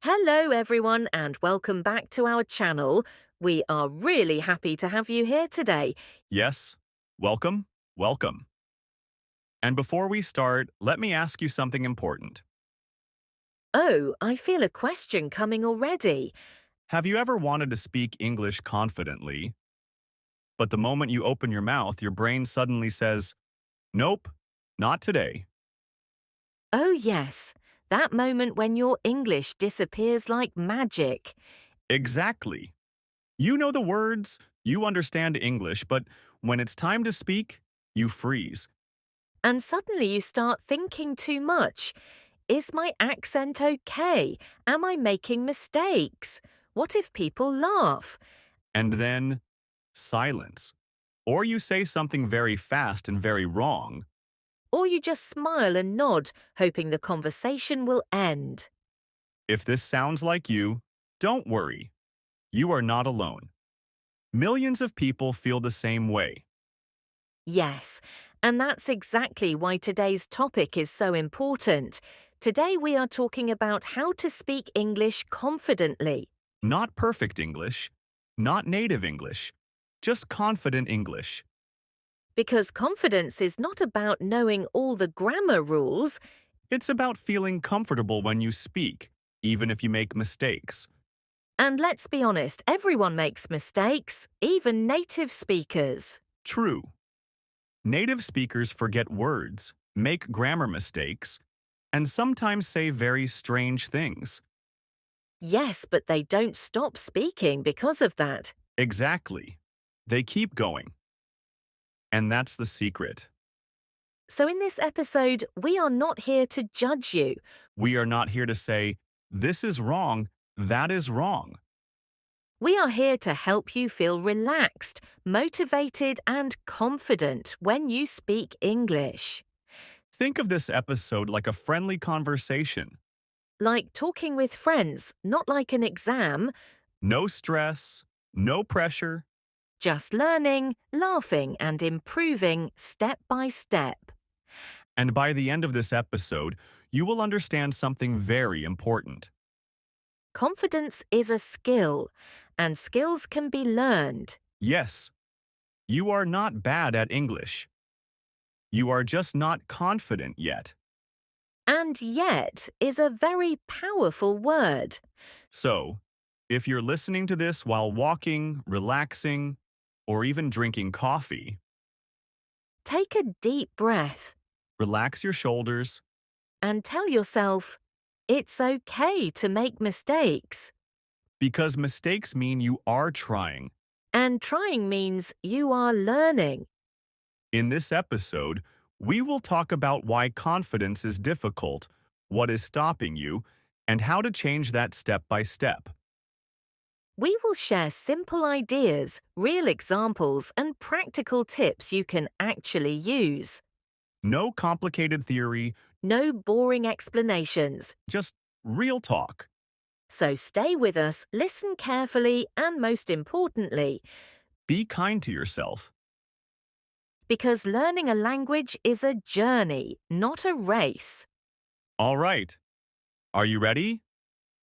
Hello, everyone, and welcome back to our channel. We are really happy to have you here today. Yes, welcome, welcome. And before we start, let me ask you something important. Oh, I feel a question coming already. Have you ever wanted to speak English confidently, but the moment you open your mouth, your brain suddenly says, nope, not today? Oh, yes, that moment when your English disappears like magic. Exactly. You know the words, you understand English, but when it's time to speak, you freeze. And suddenly you start thinking too much. Is my accent okay? Am I making mistakes? What if people laugh? And then, silence. Or you say something very fast and very wrong. Or you just smile and nod, hoping the conversation will end. If this sounds like you, don't worry. You are not alone. Millions of people feel the same way. Yes, and that's exactly why today's topic is so important. Today we are talking about how to speak English confidently. Not perfect English, not native English, just confident English. Because confidence is not about knowing all the grammar rules, It's about feeling comfortable when you speak, even if you make mistakes. and let's be honest, everyone makes mistakes, even native speakers. True. Native speakers forget words, make grammar mistakes, and sometimes say very strange things. Yes, but they don't stop speaking because of that. Exactly. They keep going. And that's the secret. So in this episode, we are not here to judge you. We are not here to say, this is wrong, that is wrong. We are here to help you feel relaxed, motivated, and confident when you speak English. Think of this episode like a friendly conversation. Like talking with friends, not like an exam, No stress, no pressure, just learning, laughing, and improving step by step. and by the end of this episode, you will understand something very important. Confidence is a skill, and skills can be learned. Yes, you are not bad at English. You are just not confident yet. And yet is a very powerful word. So, if you're listening to this while walking, relaxing, or even drinking coffee, Take a deep breath relax your shoulders, and tell yourself, it's okay to make mistakes. because mistakes mean you are trying. And trying means you are learning. In this episode, we will talk about why confidence is difficult, what is stopping you, and how to change that step by step. We will share simple ideas, real examples, and practical tips you can actually use. No complicated theory, No boring explanations. just real talk. So stay with us, listen carefully, and most importantly, Be kind to yourself. because learning a language is a journey, not a race. All right. Are you ready?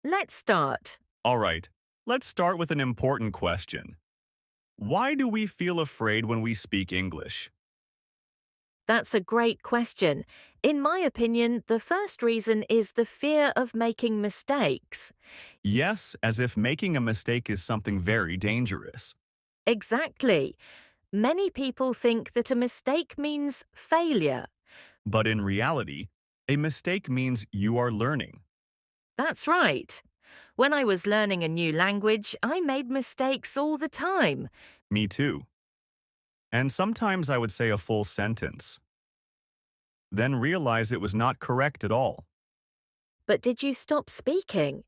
Let's start. All right. Let's start with an important question. Why do we feel afraid when we speak English? That's a great question. In my opinion, the first reason is the fear of making mistakes. Yes, as if making a mistake is something very dangerous. Exactly. Many people think that a mistake means failure. But in reality, a mistake means you are learning. That's right. When I was learning a new language, I made mistakes all the time. Me too. And sometimes I would say a full sentence, then realize it was not correct at all. But did you stop speaking?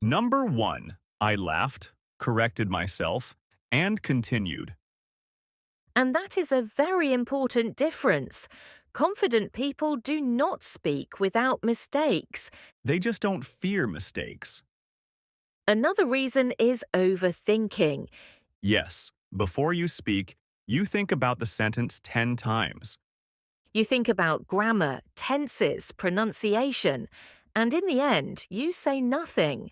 Number one, I laughed, corrected myself, and continued. And that is a very important difference. Confident people do not speak without mistakes. They just don't fear mistakes. Another reason is overthinking. Yes, before you speak, you think about the sentence 10 times. You think about grammar, tenses, pronunciation, And in the end, you say nothing.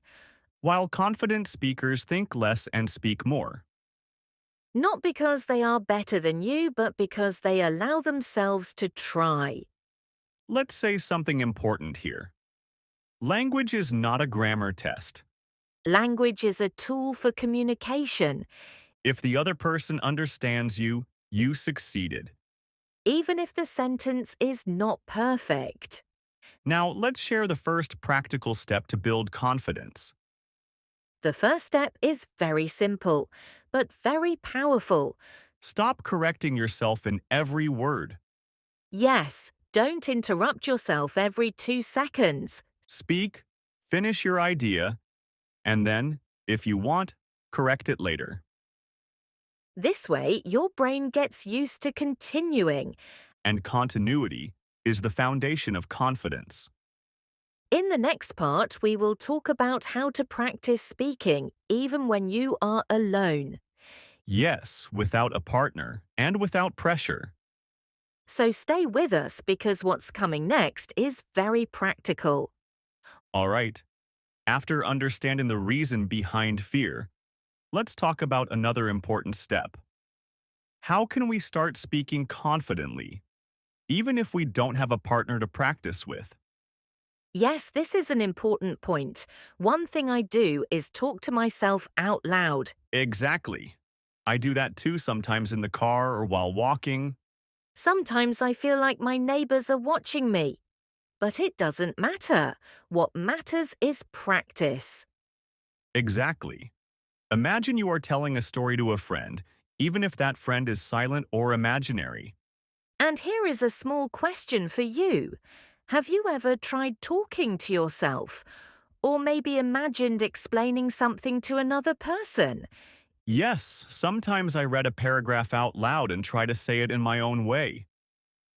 while confident speakers think less and speak more. Not because they are better than you, but because they allow themselves to try. Let's say something important here. Language is not a grammar test. Language is a tool for communication, If the other person understands you, you succeeded. even if the sentence is not perfect. Now, let's share the first practical step to build confidence. The first step is very simple, but very powerful. Stop correcting yourself in every word. Yes, don't interrupt yourself every 2 seconds. Speak, finish your idea, and then, if you want, correct it later. This way, your brain gets used to continuing. And continuity is the foundation of confidence. In the next part, we will talk about how to practice speaking even when you are alone. Yes, without a partner and without pressure. So stay with us because what's coming next is very practical. All right, after understanding the reason behind fear, let's talk about another important step. How can we start speaking confidently, even if we don't have a partner to practice with? Yes, this is an important point. One thing I do is talk to myself out loud. Exactly. I do that too sometimes in the car or while walking. Sometimes I feel like my neighbors are watching me. But it doesn't matter. What matters is practice. Exactly. Imagine you are telling a story to a friend, even if that friend is silent or imaginary. And here is a small question for you. Have you ever tried talking to yourself? Or maybe imagined explaining something to another person? Yes, sometimes I read a paragraph out loud and try to say it in my own way.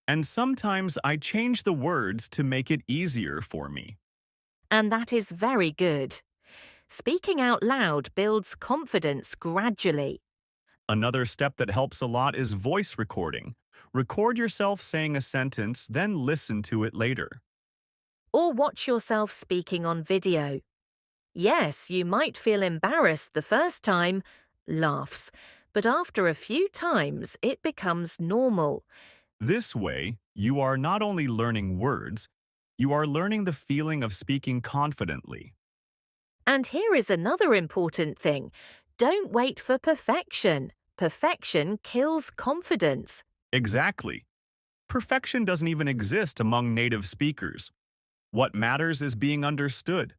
And sometimes I change the words to make it easier for me. And that is very good. Speaking out loud builds confidence gradually. Another step that helps a lot is voice recording. Record yourself saying a sentence, then listen to it later. Or watch yourself speaking on video. Yes, you might feel embarrassed the first time, laughs, but after a few times it becomes normal. This way, you are not only learning words, you are learning the feeling of speaking confidently. And here is another important thing. Don't wait for perfection. Perfection kills confidence. Exactly. Perfection doesn't even exist among native speakers. What matters is being understood.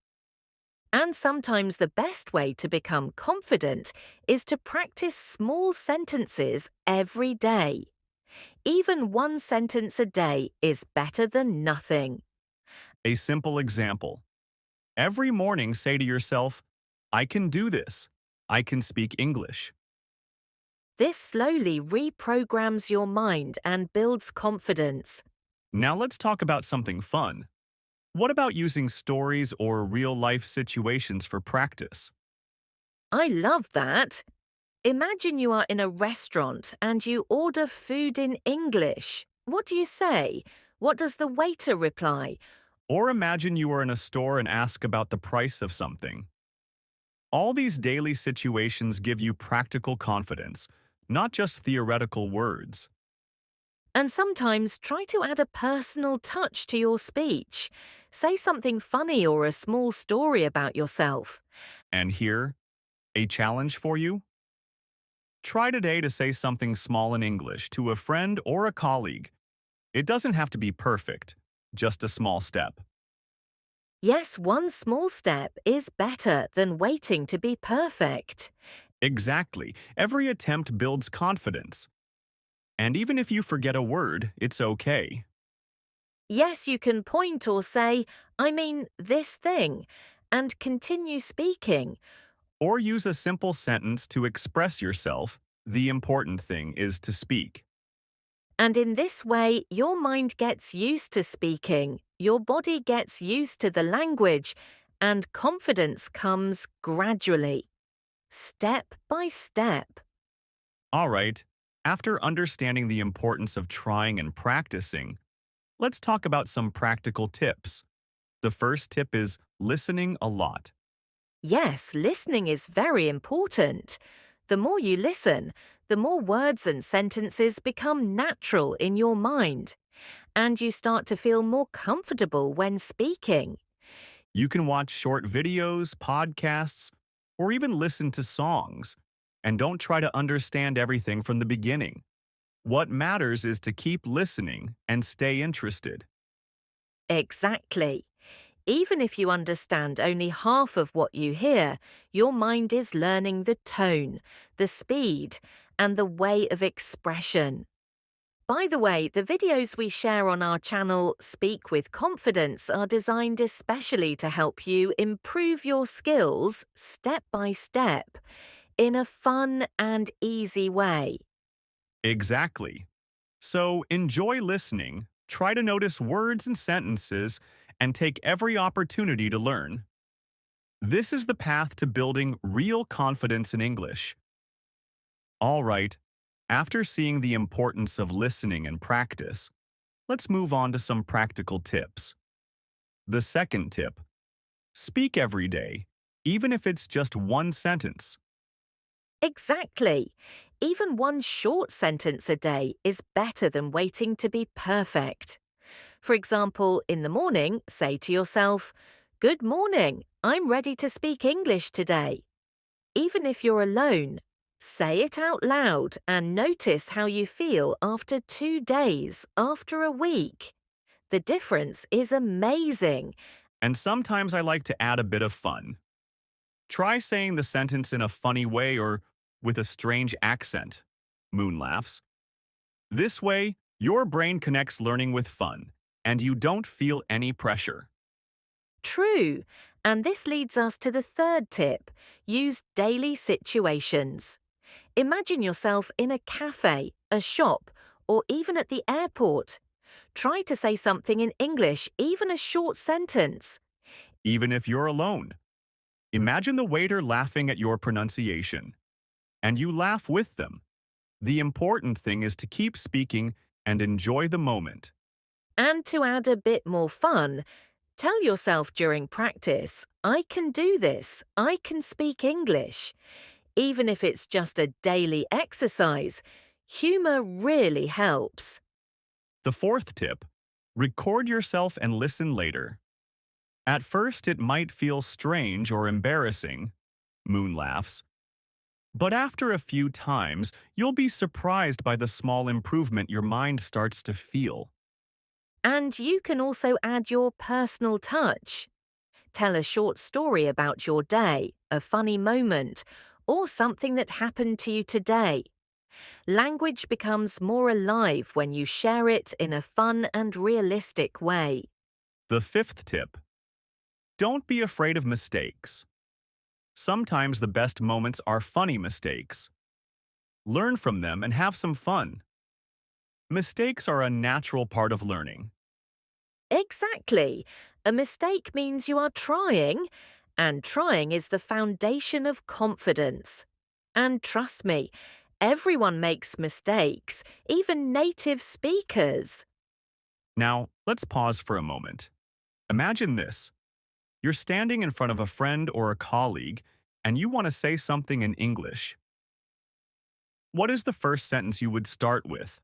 And sometimes the best way to become confident is to practice small sentences every day. Even one sentence a day is better than nothing. A simple example. Every morning say to yourself, I can do this. I can speak English. This slowly reprograms your mind and builds confidence. Now let's talk about something fun. What about using stories or real-life situations for practice? I love that. Imagine you are in a restaurant and you order food in English. What do you say? What does the waiter reply? Or imagine you are in a store and ask about the price of something. All these daily situations give you practical confidence, not just theoretical words. And sometimes try to add a personal touch to your speech. Say something funny or a small story about yourself. And here, a challenge for you? Try today to say something small in English to a friend or a colleague. It doesn't have to be perfect, just a small step. Yes, one small step is better than waiting to be perfect. Exactly. Every attempt builds confidence. And even if you forget a word, it's okay. Yes, you can point or say, I mean this thing, and continue speaking. Or use a simple sentence to express yourself. The important thing is to speak. And in this way, your mind gets used to speaking, your body gets used to the language, and confidence comes gradually, step by step. All right, after understanding the importance of trying and practicing, let's talk about some practical tips. The first tip is listening a lot. Yes, listening is very important. The more you listen, the more words and sentences become natural in your mind, and you start to feel more comfortable when speaking. You can watch short videos, podcasts, or even listen to songs. And don't try to understand everything from the beginning. What matters is to keep listening and stay interested. Exactly. Even if you understand only half of what you hear, your mind is learning the tone, the speed, and the way of expression. By the way, the videos we share on our channel Speak with Confidence are designed especially to help you improve your skills step by step in a fun and easy way. Exactly. So enjoy listening, try to notice words and sentences, and take every opportunity to learn. This is the path to building real confidence in English. All right, after seeing the importance of listening and practice, let's move on to some practical tips. The second tip, speak every day, even if it's just one sentence. Exactly. Even one short sentence a day is better than waiting to be perfect. For example, in the morning, say to yourself, "Good morning, I'm ready to speak English today." Even if you're alone, say it out loud and notice how you feel after 2 days, after a week. The difference is amazing. And sometimes I like to add a bit of fun. Try saying the sentence in a funny way or with a strange accent. Moon laughs. This way, your brain connects learning with fun, and you don't feel any pressure. True. And this leads us to the third tip. Use daily situations. Imagine yourself in a cafe, a shop, or even at the airport. Try to say something in English, even a short sentence. Even if you're alone, imagine the waiter laughing at your pronunciation, and you laugh with them. The important thing is to keep speaking and enjoy the moment. And to add a bit more fun, tell yourself during practice, "I can do this, I can speak English." Even if it's just a daily exercise, humour really helps. The fourth tip, record yourself and listen later. At first, it might feel strange or embarrassing. Moon laughs. But after a few times, you'll be surprised by the small improvement your mind starts to feel. And you can also add your personal touch. Tell a short story about your day, a funny moment, or something that happened to you today. Language becomes more alive when you share it in a fun and realistic way. The fifth tip, don't be afraid of mistakes. Sometimes the best moments are funny mistakes. Learn from them and have some fun. Mistakes are a natural part of learning. Exactly. A mistake means you are trying, and trying is the foundation of confidence. And trust me, everyone makes mistakes, even native speakers. Now, let's pause for a moment. Imagine this. You're standing in front of a friend or a colleague, and you want to say something in English. What is the first sentence you would start with?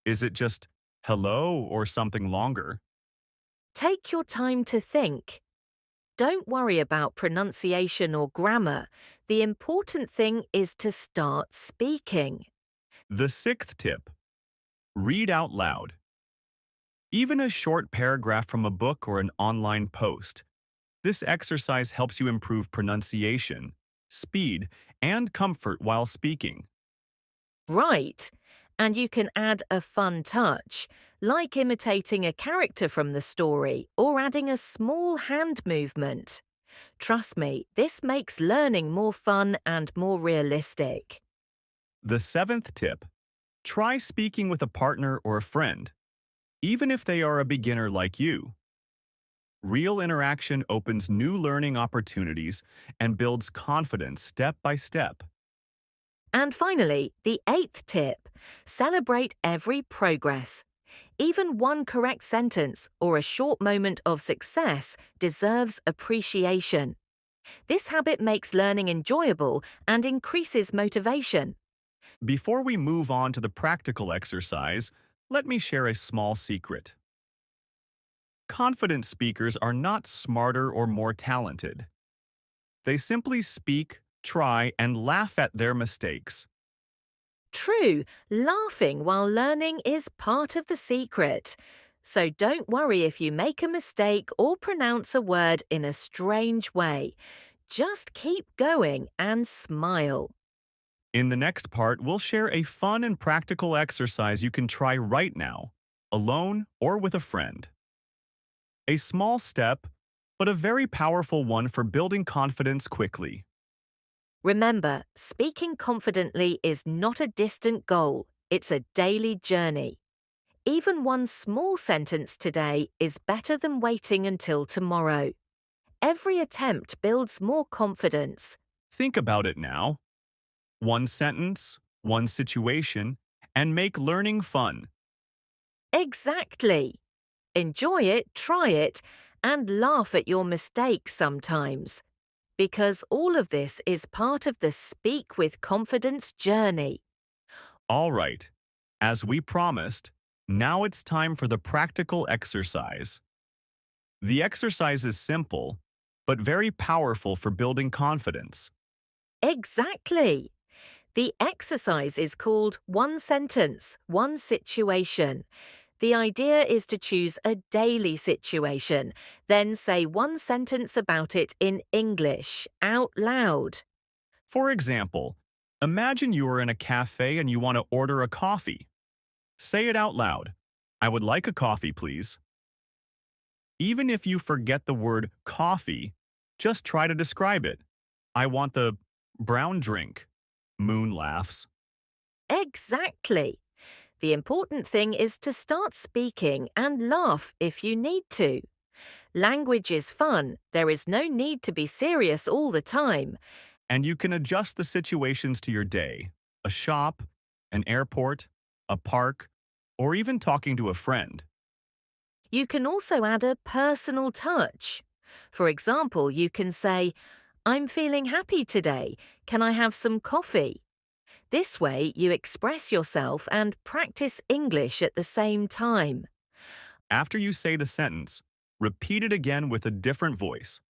Is it just hello or something longer? Take your time to think. Don't worry about pronunciation or grammar. The important thing is to start speaking. The sixth tip, read out loud. Even a short paragraph from a book or an online post. This exercise helps you improve pronunciation, speed, and comfort while speaking. Right. And you can add a fun touch, like imitating a character from the story or adding a small hand movement. Trust me, this makes learning more fun and more realistic. The seventh tip, try speaking with a partner or a friend, even if they are a beginner like you. Real interaction opens new learning opportunities and builds confidence step by step. And finally, the eighth tip, celebrate every progress. Even one correct sentence or a short moment of success deserves appreciation. This habit makes learning enjoyable and increases motivation. Before we move on to the practical exercise, let me share a small secret. Confident speakers are not smarter or more talented. They simply speak, try, and laugh at their mistakes. True, laughing while learning is part of the secret. So don't worry if you make a mistake or pronounce a word in a strange way. Just keep going and smile. In the next part, we'll share a fun and practical exercise you can try right now, alone or with a friend. A small step, but a very powerful one for building confidence quickly. Remember, speaking confidently is not a distant goal, it's a daily journey. Even one small sentence today is better than waiting until tomorrow. Every attempt builds more confidence. Think about it now. One sentence, one situation, and make learning fun. Exactly. Enjoy it, try it, and laugh at your mistakes sometimes. Because all of this is part of the Speak with Confidence journey. All right, as we promised, now it's time for the practical exercise. The exercise is simple, but very powerful for building confidence. Exactly. The exercise is called One Sentence, One Situation. The idea is to choose a daily situation, then say one sentence about it in English, out loud. For example, imagine you are in a cafe and you want to order a coffee. Say it out loud. I would like a coffee, please. Even if you forget the word coffee, just try to describe it. I want the brown drink. Moon laughs. Exactly. The important thing is to start speaking and laugh if you need to. Language is fun. There is no need to be serious all the time. And you can adjust the situations to your day. A shop, an airport, a park, or even talking to a friend. You can also add a personal touch. For example, you can say, I'm feeling happy today. Can I have some coffee? This way, you express yourself and practice English at the same time. After you say the sentence, repeat it again with a different voice.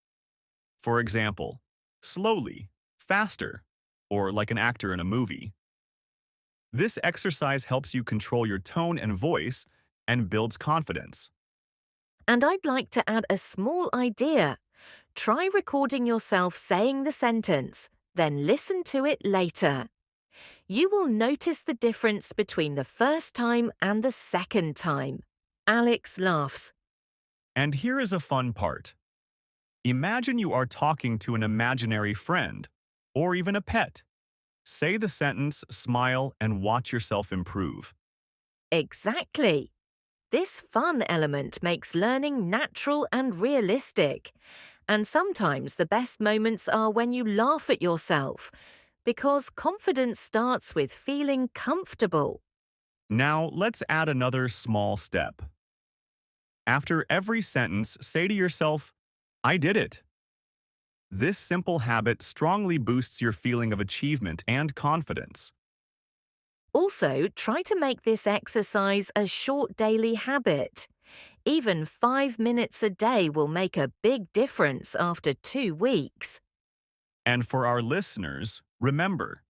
For example, slowly, faster, or like an actor in a movie. This exercise helps you control your tone and voice and builds confidence. And I'd like to add a small idea. Try recording yourself saying the sentence, then listen to it later. You will notice the difference between the first time and the second time. Alex laughs. And here is a fun part. Imagine you are talking to an imaginary friend, or even a pet. Say the sentence, smile, and watch yourself improve. Exactly. This fun element makes learning natural and realistic. And sometimes the best moments are when you laugh at yourself, because confidence starts with feeling comfortable. Now, let's add another small step. After every sentence, say to yourself, I did it. This simple habit strongly boosts your feeling of achievement and confidence. Also, try to make this exercise a short daily habit. Even 5 minutes a day will make a big difference after 2 weeks. And for our listeners, remember,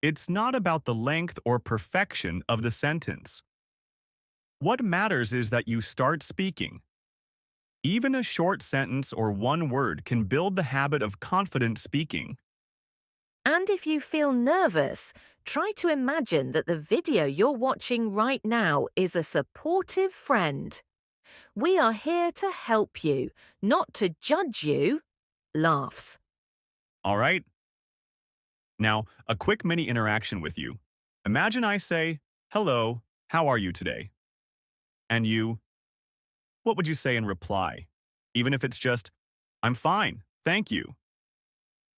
it's not about the length or perfection of the sentence. What matters is that you start speaking. Even a short sentence or one word can build the habit of confident speaking. And if you feel nervous, try to imagine that the video you're watching right now is a supportive friend. We are here to help you, not to judge you. Laughs. All right? Now, a quick mini interaction with you. Imagine I say, hello, how are you today? And you, what would you say in reply? Even if it's just, I'm fine, thank you.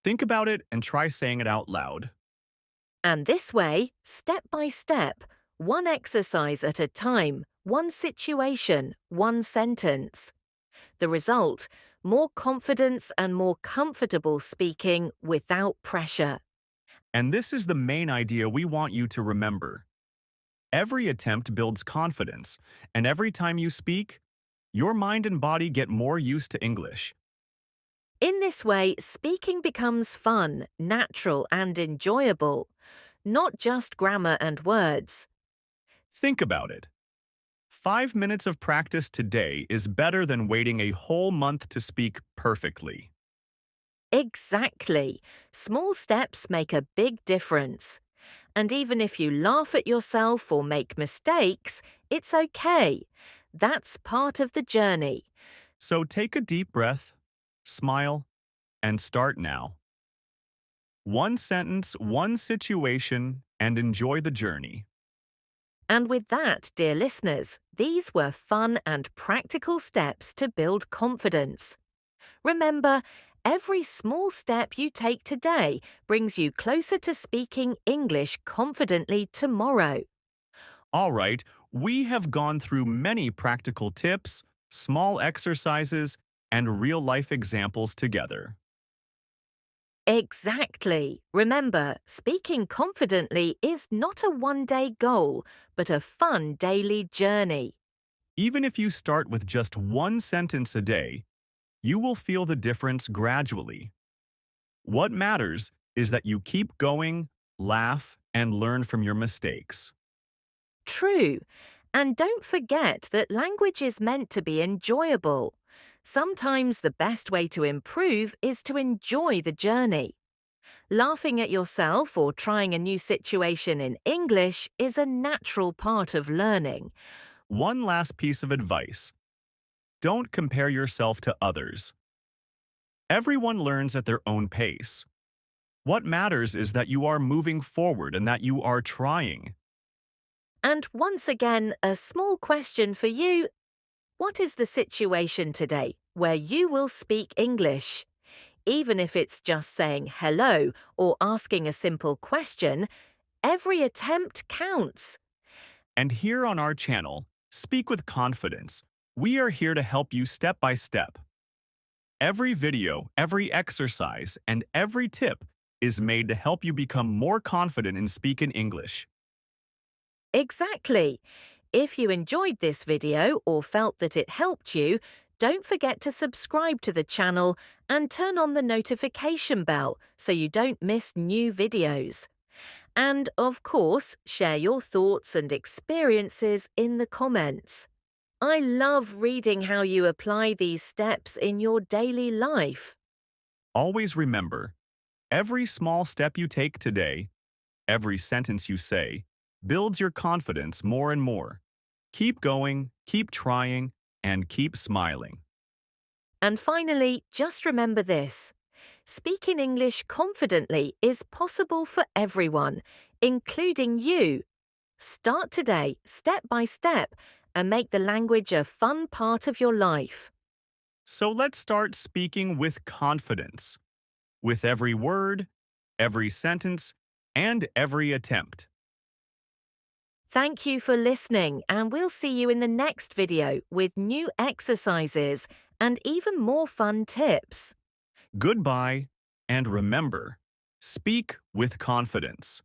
Think about it and try saying it out loud. And this way, step by step, one exercise at a time, one situation, one sentence. The result, more confidence and more comfortable speaking without pressure. And this is the main idea we want you to remember. Every attempt builds confidence, and every time you speak, your mind and body get more used to English. In this way, speaking becomes fun, natural, and enjoyable, not just grammar and words. Think about it. 5 minutes of practice today is better than waiting a whole month to speak perfectly. Exactly. Small steps make a big difference. And even if you laugh at yourself or make mistakes, it's okay. That's part of the journey. So take a deep breath, smile, and start now. One sentence, one situation, and enjoy the journey. And with that, dear listeners, these were fun and practical steps to build confidence. Remember, every small step you take today brings you closer to speaking English confidently tomorrow. All right, we have gone through many practical tips, small exercises, and real-life examples together. Exactly. Remember, speaking confidently is not a one-day goal, but a fun daily journey. Even if you start with just one sentence a day, you will feel the difference gradually. What matters is that you keep going, laugh, and learn from your mistakes. True. And don't forget that language is meant to be enjoyable. Sometimes the best way to improve is to enjoy the journey. Laughing at yourself or trying a new situation in English is a natural part of learning. One last piece of advice. Don't compare yourself to others. Everyone learns at their own pace. What matters is that you are moving forward and that you are trying. And once again, a small question for you. What is the situation today where you will speak English? Even if it's just saying hello or asking a simple question, every attempt counts. And here on our channel, Speak with Confidence, we are here to help you step by step. Every video, every exercise, and every tip is made to help you become more confident in speaking English. Exactly. If you enjoyed this video or felt that it helped you, don't forget to subscribe to the channel and turn on the notification bell so you don't miss new videos. And, of course, share your thoughts and experiences in the comments. I love reading how you apply these steps in your daily life. Always remember, every small step you take today, every sentence you say, builds your confidence more and more. Keep going, keep trying, and keep smiling. And finally, just remember this. Speaking English confidently is possible for everyone, including you. Start today, step by step, and make the language a fun part of your life. So let's start speaking with confidence, with every word, every sentence, and every attempt. Thank you for listening, and we'll see you in the next video with new exercises and even more fun tips. Goodbye, and remember, speak with confidence.